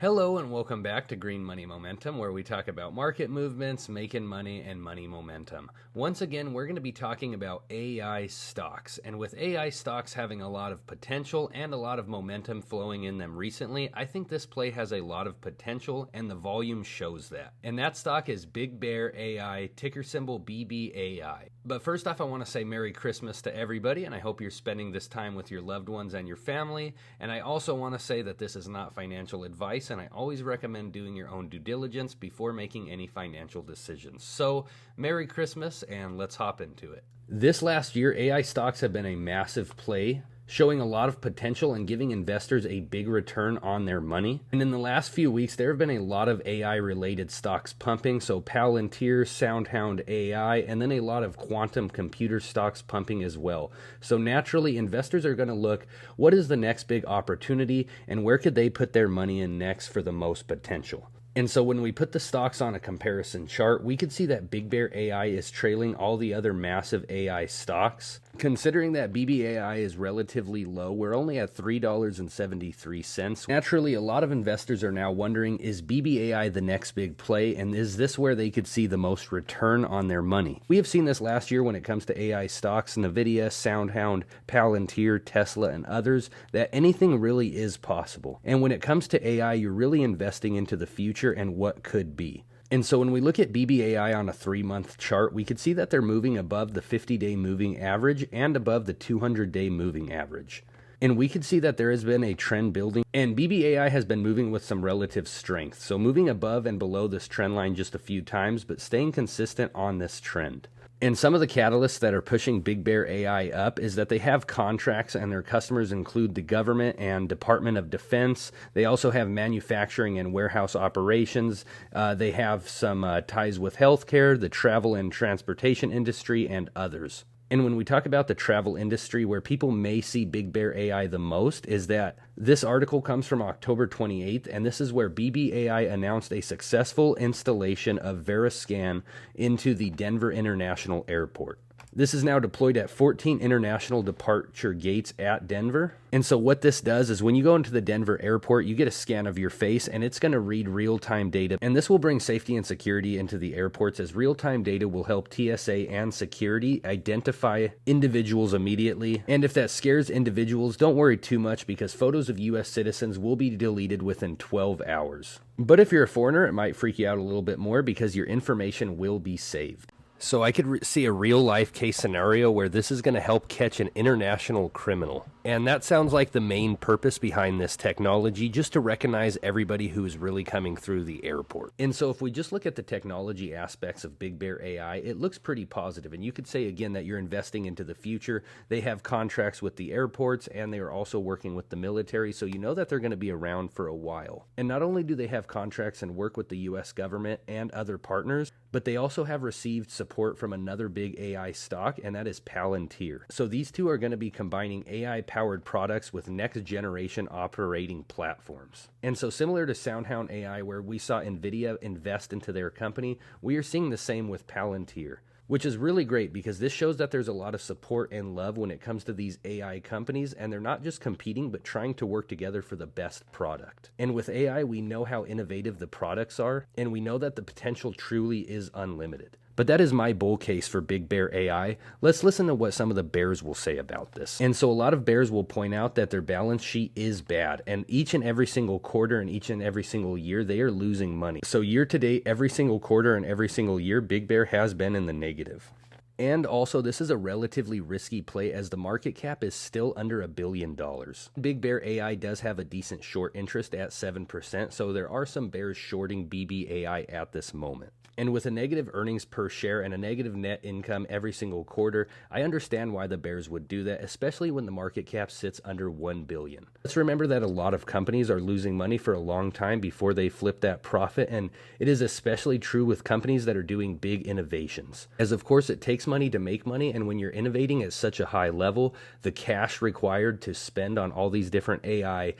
Hello and welcome back to Green Money Momentum, where we talk about market movements, making money, and money momentum. Once again, we're going to be talking about AI stocks. And with AI stocks having a lot of potential and a lot of momentum flowing in them recently, I think this play has a lot of potential and the volume shows that. And that stock is BigBear.AI, ticker symbol BBAI. But first off, I want to say Merry Christmas to everybody, and I hope you're spending this time with your loved ones and your family. And I also want to say that this is not financial advice, and I always recommend doing your own due diligence before making any financial decisions. So, Merry Christmas, and let's hop into it. This last year, AI stocks have been a massive play, showing a lot of potential and giving investors a big return on their money. And in the last few weeks, there have been a lot of AI-related stocks pumping, so Palantir, SoundHound AI, and then a lot of quantum computer stocks pumping as well. So naturally, investors are going to look, what is the next big opportunity, and where could they put their money in next for the most potential? And so when we put the stocks on a comparison chart, we could see that BigBear.AI is trailing all the other massive AI stocks. Considering that BBAI is relatively low, we're only at $3.73. Naturally, a lot of investors are now wondering, is BBAI the next big play, and is this where they could see the most return on their money? We have seen this last year when it comes to AI stocks, NVIDIA, SoundHound, Palantir, Tesla, and others, that anything really is possible. And when it comes to AI, you're really investing into the future and what could be. And so when we look at BBAI on a 3-month chart, we could see that they're moving above the 50-day moving average and above the 200-day moving average. And we could see that there has been a trend building, and BBAI has been moving with some relative strength. So moving above and below this trend line just a few times, but staying consistent on this trend. And some of the catalysts that are pushing BigBear.AI up is that they have contracts and their customers include the government and Department of Defense. They also have manufacturing and warehouse operations. They have some ties with healthcare, the travel and transportation industry, and others. And when we talk about the travel industry, where people may see BigBear.AI the most is that this article comes from October 28th, and this is where BBAI announced a successful installation of Veriscan into the Denver International Airport. This is now deployed at 14 international departure gates at Denver. And so what this does is when you go into the Denver airport, you get a scan of your face and it's going to read real-time data. And this will bring safety and security into the airports, as real-time data will help TSA and security identify individuals immediately. And if that scares individuals, don't worry too much, because photos of US citizens will be deleted within 12 hours. But if you're a foreigner, it might freak you out a little bit more because your information will be saved. So I could see a real-life case scenario where this is going to help catch an international criminal. And that sounds like the main purpose behind this technology, just to recognize everybody who is really coming through the airport. And so if we just look at the technology aspects of BigBear.AI, it looks pretty positive. And you could say, again, that you're investing into the future. They have contracts with the airports, and they are also working with the military, so you know that they're going to be around for a while. And not only do they have contracts and work with the US government and other partners, but they also have received support from another big AI stock, and that is Palantir. So these two are going to be combining AI-powered products with next-generation operating platforms. And so similar to SoundHound AI, where we saw NVIDIA invest into their company, we are seeing the same with Palantir, which is really great because this shows that there's a lot of support and love when it comes to these AI companies, and they're not just competing, but trying to work together for the best product. And with AI, we know how innovative the products are, and we know that the potential truly is unlimited. But that is my bull case for BigBear.AI. Let's listen to what some of the bears will say about this. And so a lot of bears will point out that their balance sheet is bad, and each and every single quarter and each and every single year, they are losing money. So year to date, every single quarter and every single year, Big Bear has been in the negative. And also, this is a relatively risky play as the market cap is still under $1 billion. BigBear.AI does have a decent short interest at 7%, so there are some bears shorting BBAI at this moment. And with a negative earnings per share and a negative net income every single quarter, I understand why the bears would do that, especially when the market cap sits under $1 billion. Let's remember that a lot of companies are losing money for a long time before they flip that profit, and it is especially true with companies that are doing big innovations. As of course, it takes money to make money, and when you're innovating at such a high level, the cash required to spend on all these different AI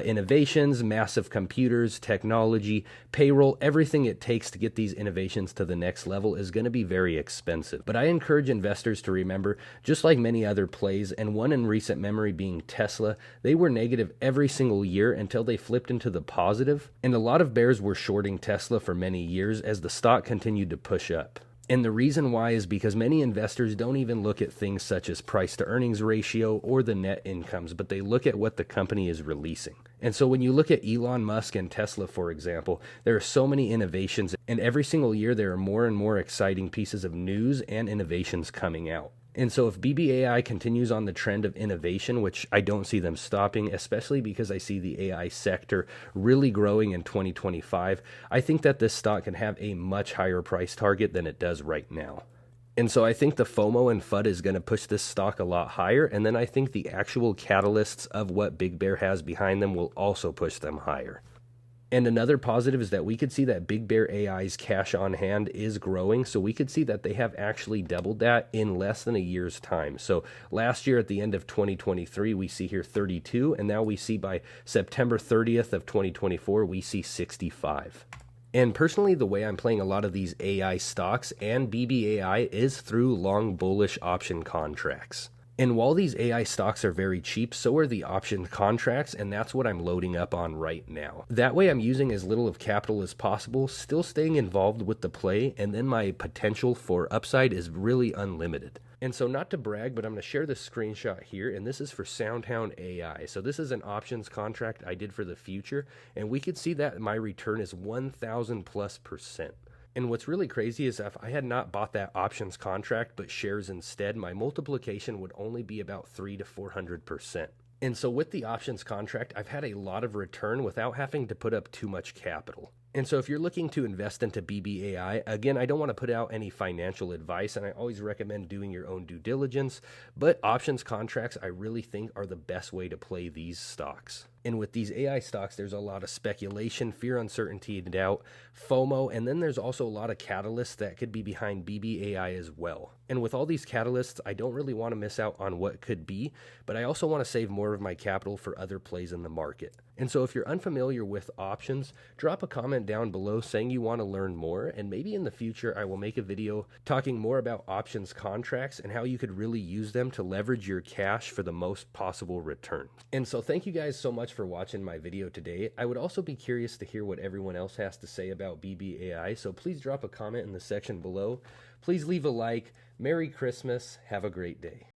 innovations, massive computers, technology, payroll, everything it takes to get these innovations to the next level is going to be very expensive. But I encourage investors to remember, just like many other plays, and one in recent memory being Tesla, they were negative every single year until they flipped into the positive, and a lot of bears were shorting Tesla for many years as the stock continued to push up. And the reason why is because many investors don't even look at things such as price to earnings ratio or the net incomes, but they look at what the company is releasing. And so when you look at Elon Musk and Tesla, for example, there are so many innovations, and every single year there are more and more exciting pieces of news and innovations coming out. And so if BBAI continues on the trend of innovation, which I don't see them stopping, especially because I see the AI sector really growing in 2025, I think that this stock can have a much higher price target than it does right now. And so I think the FOMO and FUD is going to push this stock a lot higher. And then I think the actual catalysts of what Big Bear has behind them will also push them higher. And another positive is that we could see that BigBear.AI's cash on hand is growing. So we could see that they have actually doubled that in less than a year's time. So last year at the end of 2023, we see here 32. And now we see by September 30th of 2024, we see 65. And personally, the way I'm playing a lot of these AI stocks and BBAI is through long bullish option contracts. And while these AI stocks are very cheap, so are the option contracts, and that's what I'm loading up on right now. That way I'm using as little of capital as possible, still staying involved with the play, and then my potential for upside is really unlimited. And so not to brag, but I'm going to share this screenshot here, and this is for SoundHound AI. So this is an options contract I did for the future, and we could see that my return is 1,000+%. And what's really crazy is if I had not bought that options contract but shares instead, my multiplication would only be about 300 to 400%. And so with the options contract, I've had a lot of return without having to put up too much capital. And so if you're looking to invest into BBAI, again, I don't want to put out any financial advice, and I always recommend doing your own due diligence, but options contracts I really think are the best way to play these stocks. And with these AI stocks, there's a lot of speculation, fear, uncertainty, doubt, FOMO, and then there's also a lot of catalysts that could be behind BBAI as well. And with all these catalysts, I don't really want to miss out on what could be, but I also want to save more of my capital for other plays in the market. And so if you're unfamiliar with options, drop a comment down below saying you want to learn more, and maybe in the future I will make a video talking more about options contracts and how you could really use them to leverage your cash for the most possible return. And so thank you guys so much for watching my video today. I would also be curious to hear what everyone else has to say about BBAI, so please drop a comment in the section below. Please leave a like. Merry Christmas. Have a great day.